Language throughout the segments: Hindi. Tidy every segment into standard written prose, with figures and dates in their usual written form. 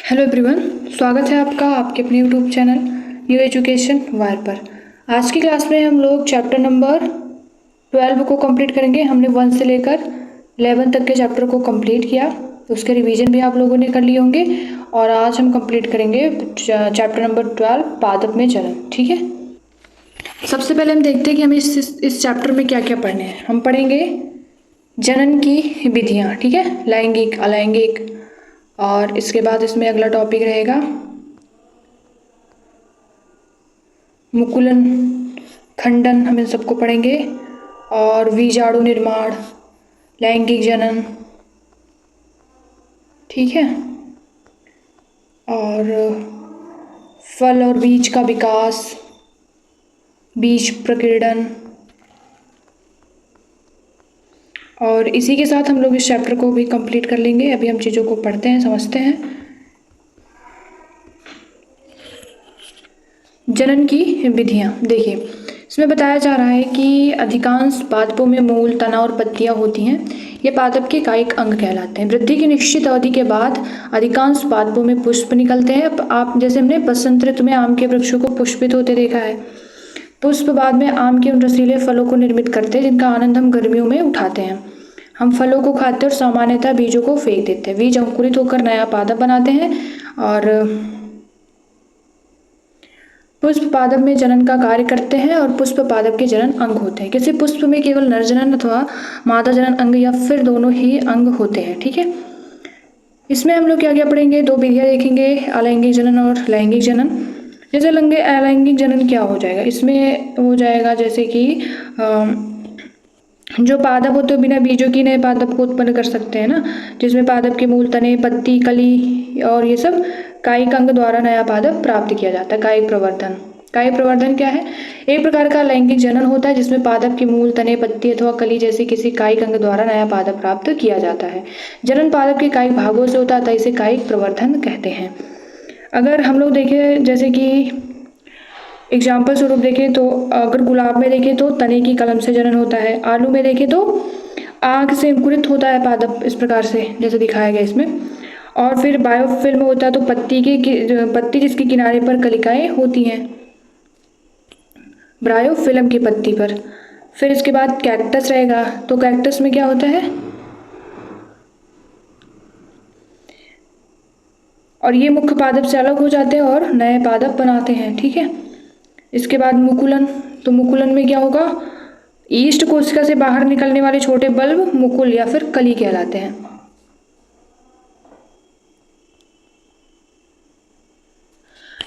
हेलो एवरीवन, स्वागत है आपका आपके अपने YouTube channel new education wire पर। आज की क्लास में हम लोग चैप्टर नंबर 12 को कंप्लीट करेंगे। हमने 1 से लेकर 11 तक के चैप्टर को कंप्लीट किया, उसके रिवीजन भी आप लोगों ने कर लिए होंगे। और आज हम कंप्लीट करेंगे चैप्टर नंबर 12 पादप में जनन। ठीक है, सबसे पहले हम देखते हैं कि हमें इस चैप्टर में क्या क्या पढ़ने हैं। हम पढ़ेंगे जनन की विधियाँ, ठीक है, लैंगिक, अलैंगिक, और इसके बाद इसमें अगला टॉपिक रहेगा मुकुलन, खंडन, हम इन सबको पढ़ेंगे। और बीजाणु निर्माण, लैंगिक जनन, ठीक है, और फल और बीज का विकास, बीज प्रकीर्णन। और इसी के साथ हम लोग इस चैप्टर को भी कंप्लीट कर लेंगे। अभी हम चीज़ों को पढ़ते हैं, समझते हैं। जनन की विधियाँ देखिए, इसमें बताया जा रहा है कि अधिकांश पादपों में मूल, तना और पत्तियां होती हैं। ये पादप के कायिक अंग कहलाते हैं। वृद्धि की निश्चित अवधि के बाद अधिकांश पादपों में पुष्प निकलते हैं। आप जैसे हमने बसंत ऋतु में आम के वृक्षों को पुष्पित होते देखा है। पुष्प बाद में आम के उन रसीले फलों को निर्मित करते हैं जिनका आनंद हम गर्मियों में उठाते हैं। हम फलों को खाते हैं और सामान्यतः बीजों को फेंक देते हैं। बीज अंकुरित होकर नया पादप बनाते हैं और पुष्प पादप में जनन का कार्य करते हैं और पुष्प पादप के जनन अंग होते हैं। किसी पुष्प में केवल नर जनन अथवा मादा जनन अंग या फिर दोनों ही अंग होते हैं। ठीक है, इसमें हम लोग क्या क्या पढ़ेंगे, दो विधियाँ देखेंगे, अलैंगिक जनन और लैंगिक जनन। जैसे अलैंगिक जनन क्या हो जाएगा, इसमें हो जाएगा जैसे कि जो पादप होते हैं बिना बीजों की नए पादप को उत्पन्न कर सकते हैं ना, जिसमें पादप के मूल, तने, पत्ती, कली और ये सब कायिक अंग द्वारा नया पादप प्राप्त किया जाता है। कायिक प्रवर्धन, कायिक प्रवर्धन क्या है, एक प्रकार का लैंगिक जनन होता है जिसमें पादप के मूल, तने, पत्ती अथवा कली जैसे किसी कायिक अंग द्वारा नया पादप प्राप्त किया जाता है। जनन पादप के कायिक भागों से होता है, इसे कायिक प्रवर्धन कहते हैं। अगर हम लोग देखें जैसे कि एग्जाम्पल स्वरूप देखें तो अगर गुलाब में देखें तो तने की कलम से जनन होता है। आलू में देखें तो आग से अंकुरित होता है पादप, इस प्रकार से जैसे दिखाया गया इसमें। और फिर बायोफिल्म होता है तो पत्ती जिसके किनारे पर कलिकाएं होती हैं, बायोफिल्म की पत्ती पर। फिर इसके बाद कैक्टस रहेगा, तो कैक्टस में क्या होता है, और ये मुख्य पादप से अलग हो जाते हैं और नए पादप बनाते हैं। ठीक है, इसके बाद मुकुलन, तो मुकुलन में क्या होगा, ईस्ट कोशिका से बाहर निकलने वाले छोटे बल्ब मुकुल या फिर कली कहलाते हैं।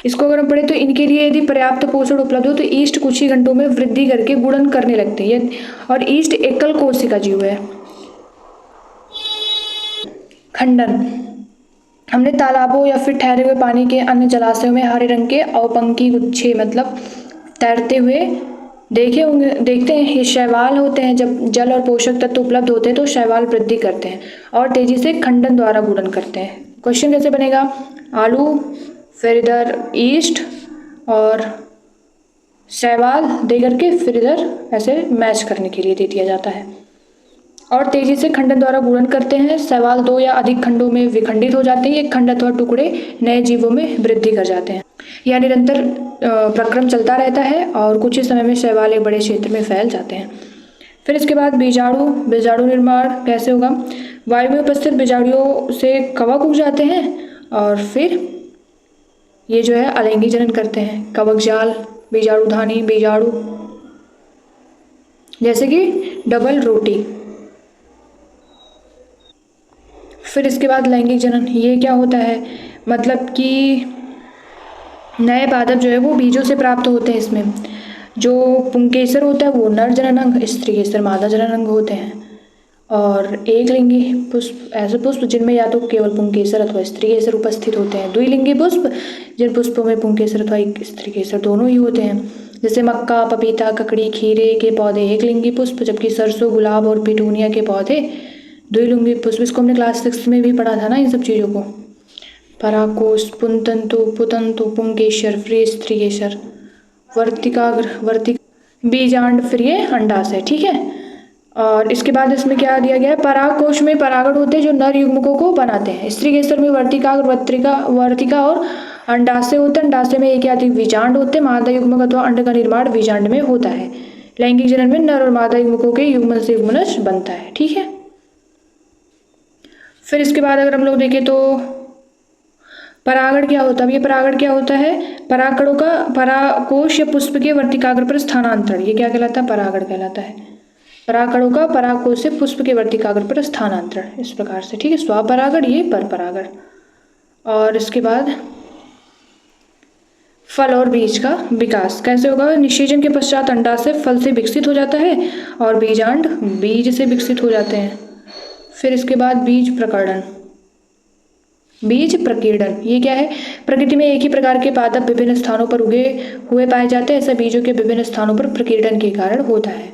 इसको अगर हम पढ़े तो इनके लिए यदि पर्याप्त पोषण उपलब्ध हो तो ईस्ट कुछ ही घंटों में वृद्धि करके गुणन करने लगते हैं। और ईस्ट एकल कोशिका जीव है। खंडन, हमने तालाबों या फिर ठहरे हुए पानी के अन्य जलाशयों में हरे रंग के अवपंकी गुच्छे मतलब तैरते हुए देखते हैं। ये शैवाल होते हैं। जब जल और पोषक तत्व उपलब्ध होते हैं तो शैवाल वृद्धि करते हैं और तेजी से खंडन द्वारा गुणन करते हैं। क्वेश्चन कैसे बनेगा, आलू, फिर इधर ईस्ट और शैवाल दे करके फिर इधर ऐसे मैच करने के लिए दे दिया जाता है। और तेजी से खंडन द्वारा गुणन करते हैं। शैवाल 2 या अधिक खंडों में विखंडित हो जाते हैं। एक खंड अथवा टुकड़े नए जीवों में वृद्धि कर जाते हैं। यह निरंतर प्रक्रम चलता रहता है और कुछ ही समय में शैवाल एक बड़े क्षेत्र में फैल जाते हैं। फिर इसके बाद बीजाणु निर्माण कैसे होगा, वायु में उपस्थित बीजाणुओं से कवक उग जाते हैं और फिर ये जो है अलैंगिक जनन करते हैं। कवक जाल, बीजाणुधानी, बीजाणु, जैसे कि डबल रोटी। फिर इसके बाद लैंगिक जनन, ये क्या होता है, मतलब कि नए पादप जो है वो बीजों से प्राप्त होते हैं। इसमें जो पुंकेसर होता है वो नर जनन अंग, स्त्रीकेसर मादा जनन अंग होते हैं। और एक लिंगी पुष्प, ऐसे पुष्प जिनमें या तो केवल पुंकेसर अथवा स्त्रीकेसर उपस्थित होते हैं। द्विलिंगी पुष्प, जिन पुष्पों में पुंकेसर अथवा स्त्रीकेसर दोनों ही होते हैं, जैसे मक्का, पपीता, ककड़ी, खीरे के पौधे एक लिंगी पुष्प, जबकि सरसों, गुलाब और पिटूनिया के पौधे द्विलिंगी पुष्प। इसको हमने क्लास 6 में भी पढ़ा था ना इन सब चीज़ों को। पराकोष, पुंतंतु, पुतंतु, पुंकेसर, फिर स्त्रीकेसर, वर्तिकाग्र, बीजांड, फिर ये अंडाशय। ठीक है, और इसके बाद इसमें क्या दिया गया है, पराग कोश में परागण होते हैं जो नर युग्मकों को बनाते हैं। स्त्री केसर में वर्तिका और अंडाशय होते हैं। अंडाशय में एक या अधिक बीजांड होते हैं। मादा युग्मक अथवा अंड का निर्माण बीजांड में होता है। लैंगिक जनन में नर और मादा युग्मकों के युग्मन से युग्मनज बनता है। ठीक है, फिर इसके बाद अगर हम लोग देखें तो परागण क्या होता है। ये परागण क्या होता है, परागकणों का परागकोश या पुष्प के वर्तिकाग्र पर स्थानांतरण, ये क्या कहलाता है, परागण कहलाता है। परागकणों का परागकोश से पुष्प के वर्तिकाग्र पर स्थानांतरण, इस प्रकार से। ठीक है, स्वपरागण, ये परपरागण। और इसके बाद फल और बीज का विकास कैसे होगा, निषेचन के पश्चात अंडाशय फल से विकसित हो जाता है और बीजांड बीज से विकसित हो जाते हैं। फिर इसके बाद बीज प्रकीर्णन, ये क्या है, प्रकृति में एक ही प्रकार के पादप विभिन्न स्थानों पर उगे हुए पाए जाते हैं। ऐसा बीजों के विभिन्न स्थानों पर प्रकीर्णन के कारण होता है।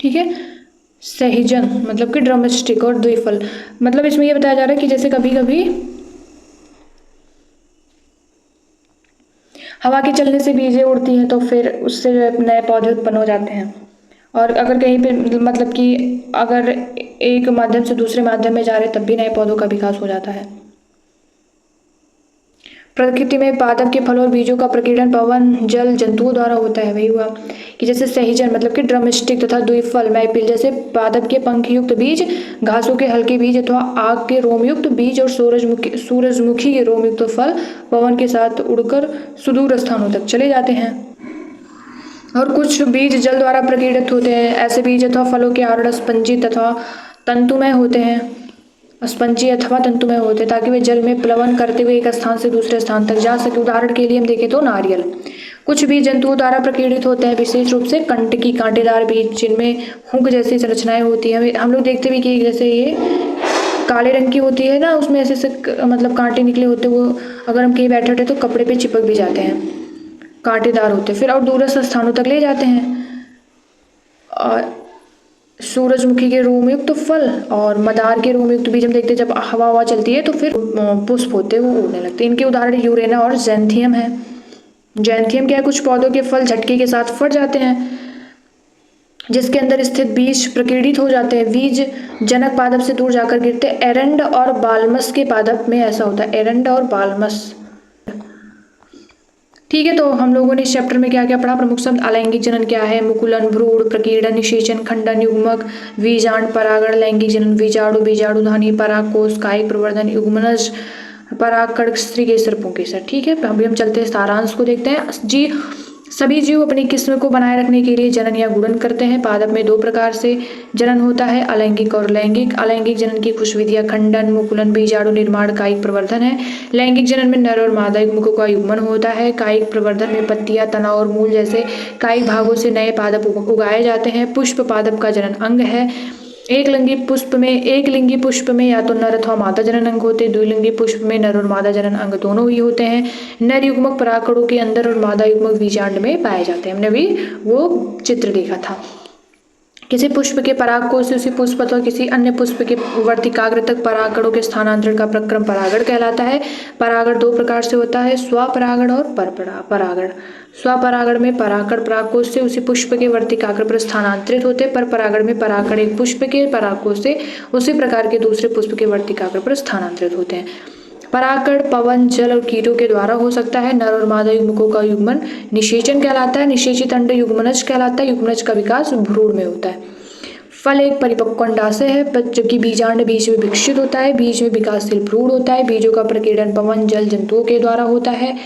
ठीक है, सहजन मतलब कि ड्रमस्टिक और द्विफल, मतलब इसमें यह बताया जा रहा है कि जैसे कभी कभी हवा के चलने से बीजें उड़ती हैं तो फिर उससे नए पौधे उत्पन्न हो जाते हैं। और अगर कहीं पे मतलब कि अगर एक माध्यम से दूसरे माध्यम में जा रहे तब भी नए पौधों का विकास हो जाता है। प्रकृति में पादप के फल और बीजों का प्रकीर्णन पवन जल जंतुओं द्वारा होता है। वही हुआ कि जैसे सहजन मतलब कि ड्रमस्टिक तथा द्विफल मैपिल जैसे पादप के पंख युक्त बीज, घासों के हल्के बीज अथवा आग के रोम युक्त बीज और सूरजमुखी के रोम युक्त फल पवन के साथ उड़कर सुदूर स्थानों तक चले जाते हैं। और कुछ बीज जल द्वारा प्रकीर्णित होते हैं। ऐसे बीज अथवा फलों के आवरण स्पंजी तथा तंतुमय होते हैं, ताकि वे जल में प्लवन करते हुए एक स्थान से दूसरे स्थान तक जा सके। उदाहरण के लिए हम देखें तो नारियल। कुछ बीज जंतुओं द्वारा प्रकीर्णित होते हैं, विशेष रूप से कंटकी कांटेदार बीज जिनमें हुक जैसी संरचनाएं होती हैं। हम लोग देखते भी कि जैसे ये काले रंग की होती है ना, उसमें ऐसे मतलब कांटे निकले होते हैं, वो अगर हम कहीं बैठे तो कपड़े पे चिपक भी जाते हैं, कांटेदार होते हैं। फिर और दूरस्थ स्थानों तक ले जाते हैं। और सूरजमुखी के रोम युक्त फल और मदार के रोम युक्त बीज हम देखते हैं जब हवा चलती है तो फिर पुष्प होते हैं, वो उड़ने लगते हैं। इनके उदाहरण यूरेना और जैंथियम है। जैंथियम क्या है, कुछ पौधों के फल झटके के साथ फट जाते हैं जिसके अंदर स्थित बीज प्रकीर्णित हो जाते हैं। बीज जनक पादप से दूर जाकर गिरते हैं। एरंड और बालमस के पादप में ऐसा होता है, एरंड और बालमस। ठीक है, तो हम लोगों ने इस चैप्टर में क्या क्या पढ़ा। प्रमुख शब्द अलैंगिक जनन क्या है, मुकुलन, भ्रूण, प्रकीर्णन, निषेचन, खंडन, युग्मक, बीजांड, परागण, लैंगिक जनन, बीजाणु, बीजाणुधानी, परागकोश, कायिक प्रवर्धन, युग्मनज, परागकण, स्त्री केसर, पुंकेसर। ठीक है, अभी हम चलते हैं सारांश को देखते हैं। जी, सभी जीव अपनी किस्म को बनाए रखने के लिए जनन या गुणन करते हैं। पादप में 2 प्रकार से जनन होता है, अलैंगिक और लैंगिक। अलैंगिक जनन की कुछ विधियां खंडन, मुकुलन, बीजाणु निर्माण, कायिक प्रवर्धन है। लैंगिक जनन में नर और मादा युग्मकों का युग्मन होता है। कायिक प्रवर्धन में पत्तियां, तना और मूल जैसे कायिक भागों से नए पादप उगाए जाते हैं। पुष्प पादप का जनन अंग है। एक लिंगी पुष्प में या तो नर अथवा मादा जनन अंग होते हैं। द्विलिंगी पुष्प में नर और मादा जनन अंग दोनों ही होते हैं। नर युग्मक परागकणों के अंदर और मादा युग्मक बीजांड में पाए जाते हैं। हमने भी वो चित्र देखा था। किसी पुष्प के परागकोश से उसी पुष्प अथवा किसी अन्य पुष्प के वर्तिकाग्र तक परागकणों के स्थानांतरण का प्रक्रम परागण कहलाता है। परागण 2 प्रकार से होता है, स्वपरागण और परपरागण। स्वपरागण में परागकण परागकोश से उसी पुष्प के वर्तिकाग्र पर स्थानांतरित होते हैं। परपरागण में परागकण एक पुष्प के परागकोश से उसी प्रकार के दूसरे पुष्प के वर्तिकाग्र पर स्थानांतरित होते हैं। परागकण पवन, जल और कीटों के द्वारा हो सकता है। नर और मादा युग्मकों का युग्मन निषेचन कहलाता है। निषेचित अंड युग्मनज कहलाता है। युग्मनज का विकास भ्रूण में होता है। फल एक परिपक्व अंडाशय है, जबकि बीजांड बीज में विकसित होता है। बीज में विकासशील भ्रूण होता है। बीजों का प्रकीर्णन पवन, जल, जंतुओं के द्वारा होता है।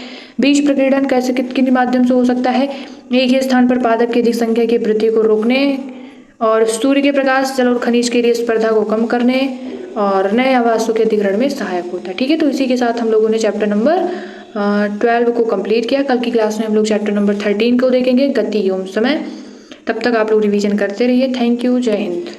बीज प्रकीर्णन कैसे किन माध्यम से हो सकता है, एक ही स्थान पर पादप की अधिक संख्या की वृद्धि को रोकने और सूर्य के प्रकाश, जल और खनिज के लिए स्पर्धा को कम करने और नए आवासों के अधिग्रहण में सहायक होता है। ठीक है, तो इसी के साथ हम लोगों ने चैप्टर नंबर 12 को कंप्लीट किया। कल की क्लास में हम लोग चैप्टर नंबर 13 को देखेंगे, गति एवं समय। तब तक आप लोग रिवीजन करते रहिए। थैंक यू, जय हिंद।